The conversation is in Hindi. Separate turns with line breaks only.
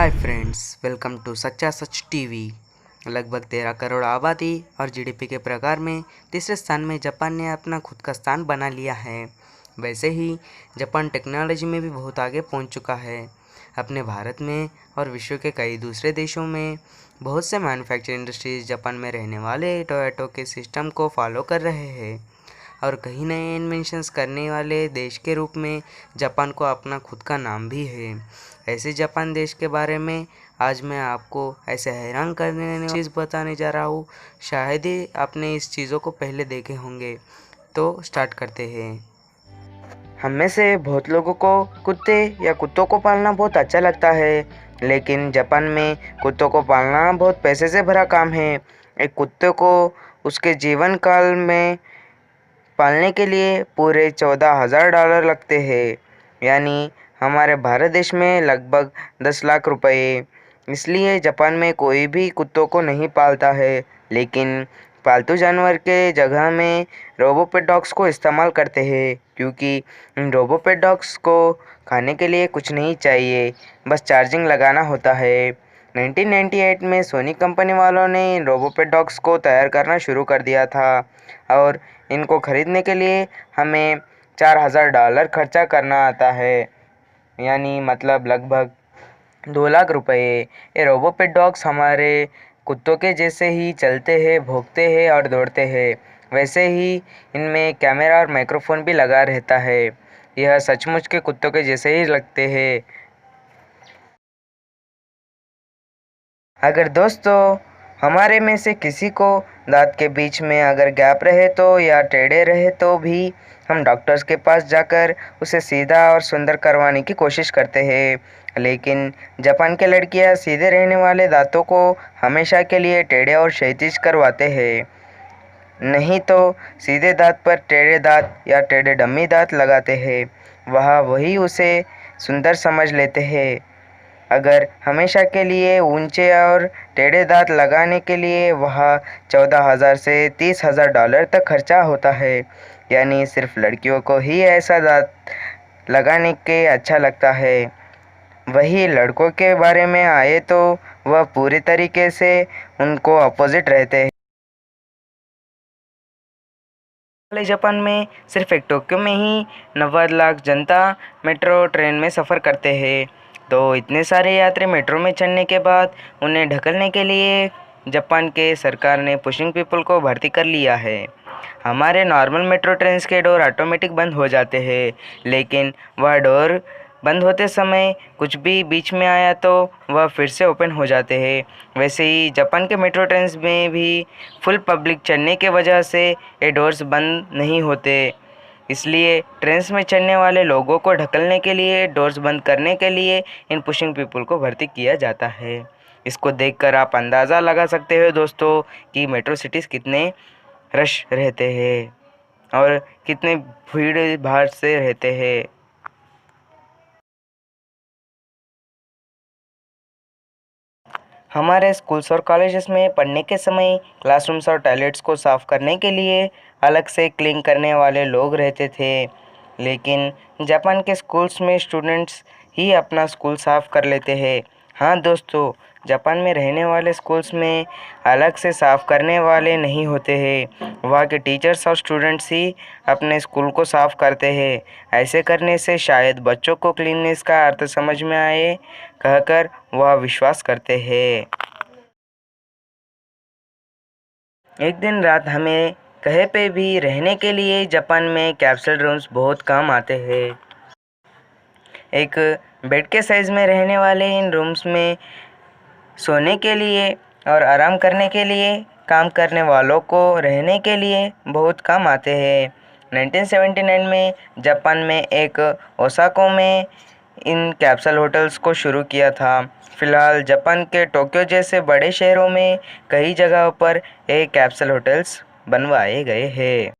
हाय फ्रेंड्स, वेलकम टू सच्चा सच टीवी। लगभग 13 करोड़ आबादी और जीडीपी के प्रकार में तीसरे स्थान में जापान ने अपना खुद का स्थान बना लिया है। वैसे ही जापान टेक्नोलॉजी में भी बहुत आगे पहुंच चुका है। अपने भारत में और विश्व के कई दूसरे देशों में बहुत से मैन्युफैक्चरिंग इंडस्ट्रीज जापान में रहने वाले टोयोटा के सिस्टम को फॉलो कर रहे हैं और कई नए इन्वेंशंस करने वाले देश के रूप में जापान को अपना खुद का नाम भी है। ऐसे जापान देश के बारे में आज मैं आपको ऐसे हैरान करने वाली चीज़ बताने जा रहा हूँ। शायद ही आपने इस चीज़ों को पहले देखे होंगे। तो स्टार्ट करते हैं। हम में से बहुत लोगों को कुत्ते या कुत्तों को पालना बहुत अच्छा लगता है, लेकिन जापान में कुत्तों को पालना बहुत पैसे से भरा काम है। एक कुत्ते को उसके जीवन काल में पालने के लिए पूरे $14,000 लगते हैं, यानी हमारे भारत देश में लगभग 10 लाख रुपए। इसलिए जापान में कोई भी कुत्तों को नहीं पालता है, लेकिन पालतू जानवर के जगह में रोबोपेट डॉग्स को इस्तेमाल करते हैं, क्योंकि इन रोबोपेट डॉग्स को खाने के लिए कुछ नहीं चाहिए, बस चार्जिंग लगाना होता है। 1998 में सोनी कंपनी वालों ने इन रोबोपेट डॉग्स को तैयार करना शुरू कर दिया था और इनको खरीदने के लिए हमें $4,000 खर्चा करना आता है, यानी मतलब लगभग 2 लाख रुपए। ये रोबोपेट डॉग्स हमारे कुत्तों के जैसे ही चलते हैं, भौंकते हैं और दौड़ते हैं। वैसे ही इनमें कैमरा और माइक्रोफोन भी लगा रहता है। यह सचमुच के कुत्तों के जैसे ही लगते हैं। अगर दोस्तों हमारे में से किसी को दांत के बीच में अगर गैप रहे तो या टेढ़े रहे तो भी हम डॉक्टर्स के पास जाकर उसे सीधा और सुंदर करवाने की कोशिश करते हैं, लेकिन जापान के लड़कियां सीधे रहने वाले दांतों को हमेशा के लिए टेढ़े और क्षैतिज करवाते हैं, नहीं तो सीधे दांत पर टेढ़े दांत या टेढ़े डमी दांत लगाते हैं। वही उसे सुंदर समझ लेते हैं। अगर हमेशा के लिए ऊंचे और टेढ़े दांत लगाने के लिए वहाँ 14,000 से $30,000 तक खर्चा होता है, यानी सिर्फ लड़कियों को ही ऐसा दांत लगाने के अच्छा लगता है। वही लड़कों के बारे में आए तो वह पूरी तरीके से उनको अपोजिट रहते हैं। जापान में सिर्फ एक टोक्यो में ही 90 लाख जनता मेट्रो ट्रेन में सफ़र करते हैं, तो इतने सारे यात्री मेट्रो में चढ़ने के बाद उन्हें ढकलने के लिए जापान के सरकार ने पुशिंग पीपल को भर्ती कर लिया है। हमारे नॉर्मल मेट्रो ट्रेन्स के डोर ऑटोमेटिक बंद हो जाते हैं, लेकिन वह डोर बंद होते समय कुछ भी बीच में आया तो वह फिर से ओपन हो जाते हैं। वैसे ही जापान के मेट्रो ट्रेन्स में भी फुल पब्लिक चढ़ने के वजह से ये डोर्स बंद नहीं होते, इसलिए ट्रेन्स में चढ़ने वाले लोगों को ढकलने के लिए डोर्स बंद करने के लिए इन पुशिंग पीपल को भर्ती किया जाता है। इसको देखकर आप अंदाज़ा लगा सकते हो दोस्तों कि मेट्रो सिटीज़ कितने रश रहते हैं और कितने भीड़ भाड़ से रहते हैं। हमारे स्कूल्स और कॉलेजेस में पढ़ने के समय क्लासरूम्स और टॉयलेट्स को साफ़ करने के लिए अलग से क्लीन करने वाले लोग रहते थे, लेकिन जापान के स्कूल्स में स्टूडेंट्स ही अपना स्कूल साफ़ कर लेते हैं। हाँ दोस्तों, जापान में रहने वाले स्कूल्स में अलग से साफ़ करने वाले नहीं होते हैं, वहाँ के टीचर्स और स्टूडेंट्स ही अपने स्कूल को साफ़ करते हैं। ऐसे करने से शायद बच्चों को क्लीननेस का अर्थ समझ में आए कहकर वह विश्वास करते हैं। एक दिन रात हमें कहीं पे भी रहने के लिए जापान में कैप्सूल रूम्स बहुत काम आते हैं। एक बेड के साइज़ में रहने वाले इन रूम्स में सोने के लिए और आराम करने के लिए काम करने वालों को रहने के लिए बहुत काम आते हैं। 1979 में जापान में एक ओसाका में इन कैप्सूल होटल्स को शुरू किया था। फ़िलहाल जापान के टोक्यो जैसे बड़े शहरों में कई जगहों पर ये कैप्सूल होटल्स बनवाए गए हैं।